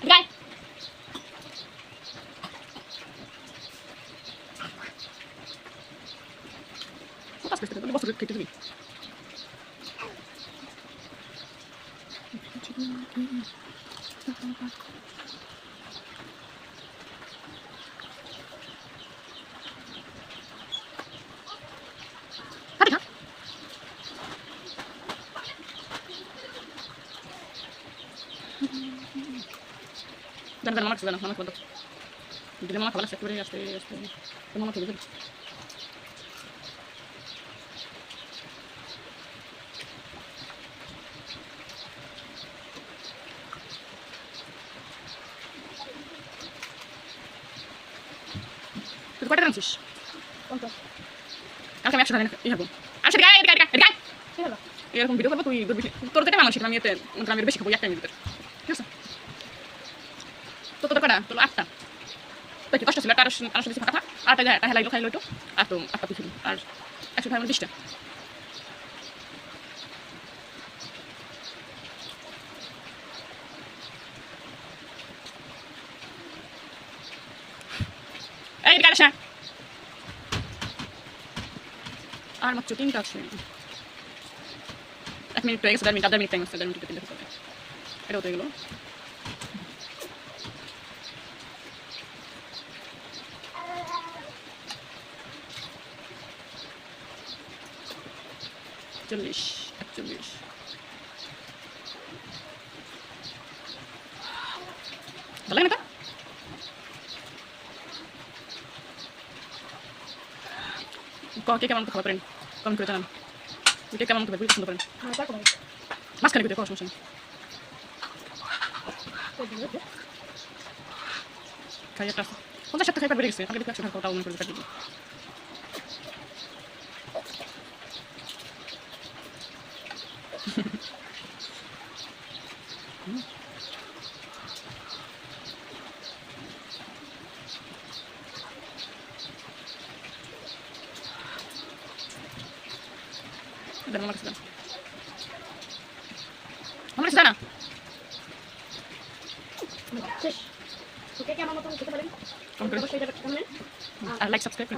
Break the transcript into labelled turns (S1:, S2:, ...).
S1: গায় কাজ করতে তুমি বসে খেতে তুমি dan mama sudah mama kontak jadi mama kabar sektor ya este mama tuh gitu tuh pada rancis kontak kan kami action ini hago asal dikai এরকম video করবো তুই তোর যেটা মানুষ আমি এতে গ্রামের বেশি খাবো একটা মিনিট ঠিক আছে তো তোর কটা তোর 8টা তো কি 10টা ছিল আর 800 বেশি কথা 8টা যায় হেলাইলো খাইলো একটু আর তো 8টা তুই আর 100 খাই 20টা এই গাড়ি আসা আর মাত্র 3টা আছে 1 মিনিট হয়ে গেছে 1 মিনিট আধা মিনিট টাইম আছে 1 মিনিট দিতে হবে এটা হতে গেল চল্লিশ 41 ভালো লাগে না তো কে কেমন খাবার করেন কমেন্ট করে জানান কে কেমন খাবার পছন্দ করেন মাঝখানে ভিডিও করার সমস্যা নেই খাই একটা 50 খাই বেড়ে গেছে আগে দেখে 100 টাকা মনে করে কাটি দিই dan mama kesana oke kayak mama tuh kita balik like subscribe